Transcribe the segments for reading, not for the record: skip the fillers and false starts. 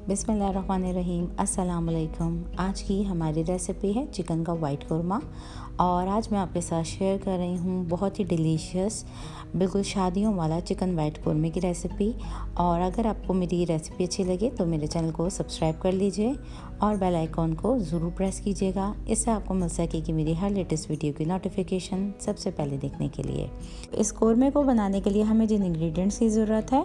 बिस्मिल्लाहिर्रहमानिर्रहीम। अस्सलाम वालेकुम। आज की हमारी रेसिपी है चिकन का वाइट कोरमा और आज मैं आपके साथ शेयर कर रही हूँ बहुत ही डिलीशियस बिल्कुल शादियों वाला चिकन वाइट कोरमे की रेसिपी। और अगर आपको मेरी ये रेसिपी अच्छी लगे तो मेरे चैनल को सब्सक्राइब कर लीजिए और बेल आइकॉन को ज़रूर प्रेस कीजिएगा। इससे आपको मिल सकेगी मेरी हर लेटेस्ट वीडियो की नोटिफिकेशन सबसे पहले देखने के लिए। इस कोरमे को बनाने के लिए हमें जिन इंग्रेडिएंट्स की ज़रूरत है,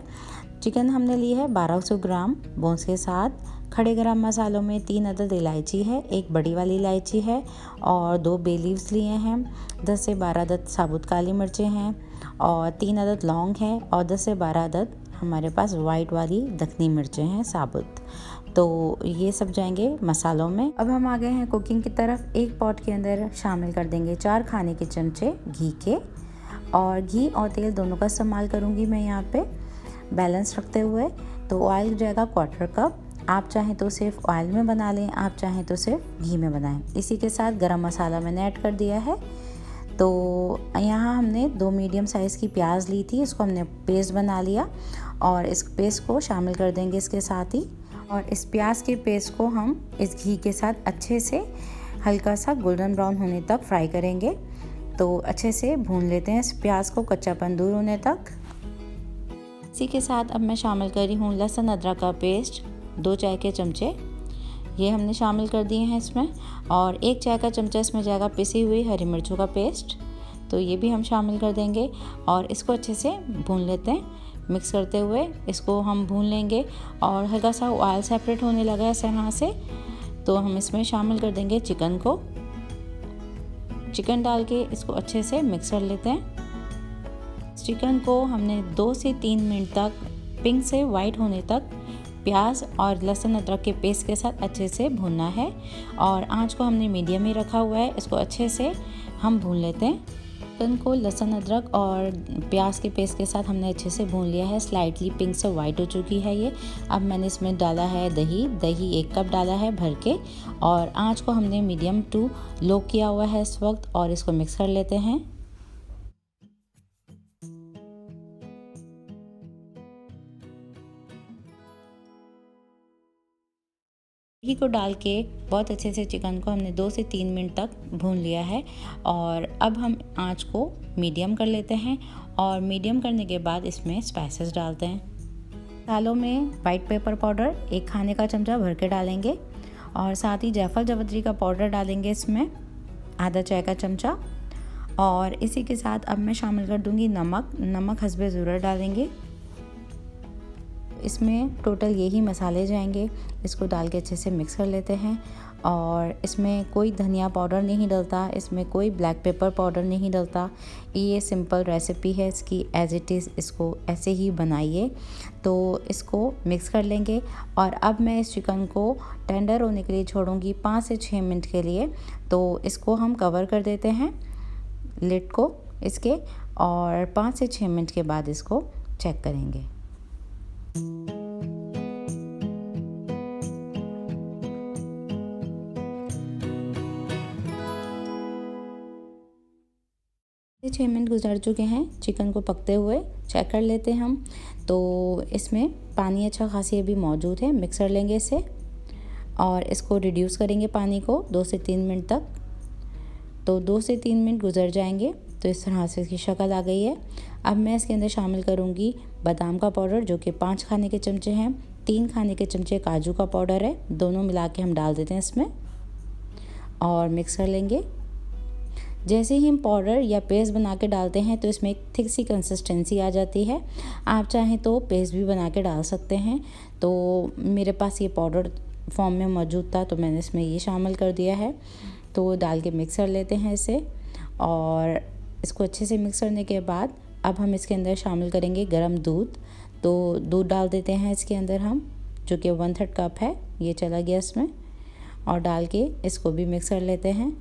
चिकन हमने ली है 1200 ग्राम बोन्स के साथ। खड़े गरम मसालों में 3 अदद इलायची है, एक बड़ी वाली इलायची है और 2 बे लीव्स लिए हैं, 10 से 12 अदद साबुत काली मिर्चें हैं और 3 अदद लौंग हैं और 10 से 12 अदद हमारे पास वाइट वाली दखनी मिर्चें हैं साबुत। तो ये सब जाएंगे मसालों में। अब हम आ गए हैं कुकिंग की तरफ। एक पॉट के अंदर शामिल कर देंगे 4 खाने के चमचे घी के, और घी और तेल दोनों का इस्तेमाल करूँगी मैं यहाँ पे बैलेंस रखते हुए। तो ऑयल जाएगा 1/4 कप। आप चाहें तो सिर्फ ऑयल में बना लें, आप चाहें तो सिर्फ घी में बनाएं। इसी के साथ गरम मसाला मैंने ऐड कर दिया है। तो यहाँ हमने 2 मीडियम साइज़ की प्याज ली थी, इसको हमने पेस्ट बना लिया और इस पेस्ट को शामिल कर देंगे इसके साथ ही। और इस प्याज के पेस्ट को हम इस घी के साथ अच्छे से हल्का सा गोल्डन ब्राउन होने तक फ्राई करेंगे। तो अच्छे से भून लेते हैं इस प्याज को कच्चापन दूर होने तक। इसी के साथ अब मैं शामिल कर रही हूँ लहसुन अदरक का पेस्ट 2 चाय के चमचे, ये हमने शामिल कर दिए हैं इसमें। और 1 चाय का चमचा इसमें जाएगा पिसी हुई हरी मिर्चों का पेस्ट, तो ये भी हम शामिल कर देंगे और इसको अच्छे से भून लेते हैं। मिक्स करते हुए इसको हम भून लेंगे और हल्का सा ऑयल सेपरेट होने लगा है इस तरह से, तो हम इसमें शामिल कर देंगे चिकन को। चिकन डाल के इसको अच्छे से मिक्स कर लेते हैं। चिकन को हमने 2 से 3 मिनट तक पिंक से वाइट होने तक प्याज और लहसुन अदरक के पेस्ट के साथ अच्छे से भूनना है और आंच को हमने मीडियम ही रखा हुआ है। इसको अच्छे से हम भून लेते हैं। चिकन को लहसुन अदरक और प्याज के पेस्ट के साथ हमने अच्छे से भून लिया है। स्लाइटली पिंक से वाइट हो चुकी है ये। अब मैंने इसमें डाला है दही 1 कप डाला है भर के, और आंच को हमने मीडियम टू लो किया हुआ है इस वक्त, और इसको मिक्स कर लेते हैं। घी को डाल के बहुत अच्छे से चिकन को हमने 2 से 3 मिनट तक भून लिया है और अब हम आंच को मीडियम कर लेते हैं। और मीडियम करने के बाद इसमें स्पाइसेस डालते हैं। मसालों में वाइट पेपर पाउडर 1 खाने का चमचा भर के डालेंगे और साथ ही जायफल जावित्री का पाउडर डालेंगे इसमें आधा चाय का चमचा। और इसी के साथ अब मैं शामिल कर दूंगी नमक हस्बे ज़रूरत डालेंगे। इसमें टोटल यही मसाले जाएंगे। इसको डाल के अच्छे से मिक्स कर लेते हैं। और इसमें कोई धनिया पाउडर नहीं डलता, इसमें कोई ब्लैक पेपर पाउडर नहीं डलता। ये सिंपल रेसिपी है इसकी, एज इट इज़ इसको ऐसे ही बनाइए। तो इसको मिक्स कर लेंगे और अब मैं इस चिकन को टेंडर होने के लिए छोड़ूंगी 5 से 6 मिनट के लिए। तो इसको हम कवर कर देते हैं लिड को इसके, और 5 से 6 मिनट के बाद इसको चेक करेंगे। 6 मिनट गुजर चुके हैं चिकन को पकते हुए, चेक कर लेते हैं हम। तो इसमें पानी अच्छा खासी अभी मौजूद है। मिक्स कर लेंगे इसे और इसको रिड्यूस करेंगे पानी को 2 से 3 मिनट तक। तो 2 से 3 मिनट गुजर जाएंगे तो इस तरह से इसकी शक्ल आ गई है। अब मैं इसके अंदर शामिल करूँगी बादाम का पाउडर जो कि 5 खाने के चमचे हैं, 3 खाने के चमचे काजू का पाउडर है, दोनों मिला के हम डाल देते हैं इसमें और मिक्स कर लेंगे। जैसे ही हम पाउडर या पेस्ट बना के डालते हैं तो इसमें एक थिक सी कंसिस्टेंसी आ जाती है। आप चाहें तो पेस्ट भी बना के डाल सकते हैं। तो मेरे पास ये पाउडर फॉर्म में मौजूद था तो मैंने इसमें ये शामिल कर दिया है। तो डाल के मिक्स कर लेते हैं इसे, और इसको अच्छे से मिक्स करने के बाद अब हम इसके अंदर शामिल करेंगे गरम दूध। तो दूध डाल देते हैं इसके अंदर हम, जो कि 1/3 कप है, ये चला गया इसमें, और डाल के इसको भी मिक्स कर लेते हैं।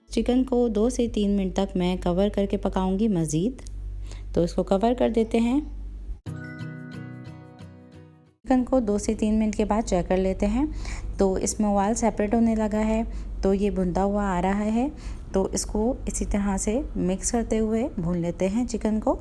चिकन को 2 से 3 मिनट तक मैं कवर करके पकाऊंगी मज़ीद। तो इसको कवर कर देते हैं। चिकन को 2 से 3 मिनट के बाद चेक कर लेते हैं। तो इसमें ऑयल सेपरेट होने लगा है, तो ये भुनता हुआ आ रहा है। तो इसको इसी तरह से मिक्स करते हुए भून लेते हैं चिकन को।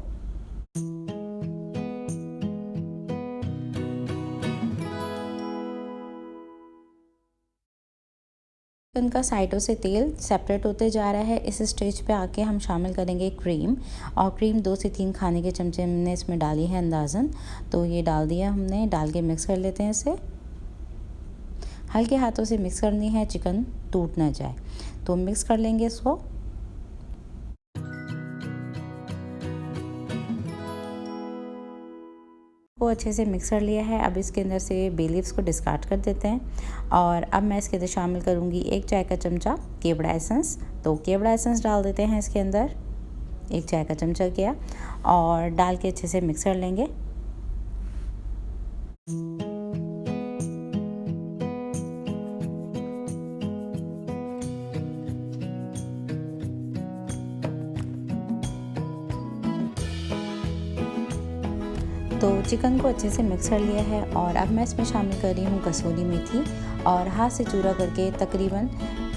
उनका साइडों से तेल सेपरेट होते जा रहा है। इस स्टेज पे आके हम शामिल करेंगे क्रीम, और क्रीम 2 से 3 खाने के चमचे हमने इसमें डाली है अंदाज़न। तो ये डाल दिया हमने, डाल के मिक्स कर लेते हैं इसे। हल्के हाथों से मिक्स करनी है, चिकन टूट ना जाए। तो मिक्स कर लेंगे इसको। को अच्छे से मिक्स कर लिया है। अब इसके अंदर से बे लीव्स को डिस्कार्ड कर देते हैं। और अब मैं इसके अंदर शामिल करूँगी 1 चाय का चमचा केवड़ा एसेंस। तो केवड़ा एसेंस डाल देते हैं इसके अंदर, 1 चाय का चमचा किया, और डाल के अच्छे से मिक्स कर लेंगे। तो चिकन को अच्छे से मिक्स कर लिया है, और अब मैं इसमें शामिल कर रही हूँ कसूरी मेथी, और हाथ से चूरा करके तकरीबन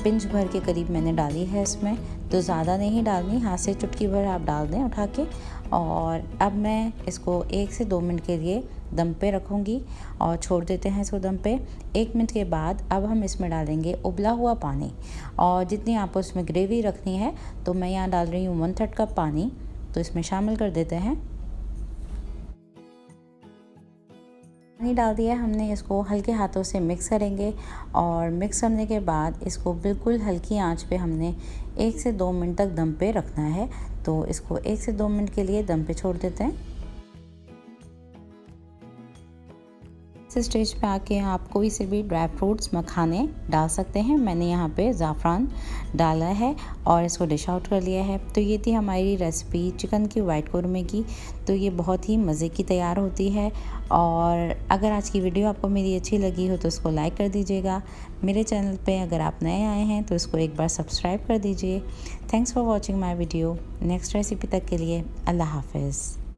पिंच भर के करीब मैंने डाली है इसमें। तो ज़्यादा नहीं डालनी, हाथ से चुटकी भर आप डाल दें उठा के। और अब मैं इसको 1 से 2 मिनट के लिए दम पे रखूँगी, और छोड़ देते हैं इसको दम पे। 1 मिनट के बाद अब हम इसमें डालेंगे उबला हुआ पानी, और जितनी आपको इसमें ग्रेवी रखनी है तो मैं यहाँ डाल रही हूँ 1/3 कप पानी। तो इसमें शामिल कर देते हैं। पानी डाल दिया हमने, इसको हल्के हाथों से मिक्स करेंगे, और मिक्स करने के बाद इसको बिल्कुल हल्की आंच पे हमने 1 से 2 मिनट तक दम पे रखना है। तो इसको 1 से 2 मिनट के लिए दम पे छोड़ देते हैं। इस स्टेज पे आके आप कोई से भी ड्राई फ्रूट्स मखाने डाल सकते हैं। मैंने यहाँ पे ज़ाफ़रान डाला है और इसको डिश आउट कर लिया है। तो ये थी हमारी रेसिपी चिकन की वाइट कौरमे की। तो ये बहुत ही मज़े की तैयार होती है। और अगर आज की वीडियो आपको मेरी अच्छी लगी हो तो इसको लाइक कर दीजिएगा। मेरे चैनल पे अगर आप नए आए हैं तो इसको एक बार सब्सक्राइब कर दीजिए। Thanks for watching my video. Next recipe तक के लिए अल्लाह हाफ़िज़।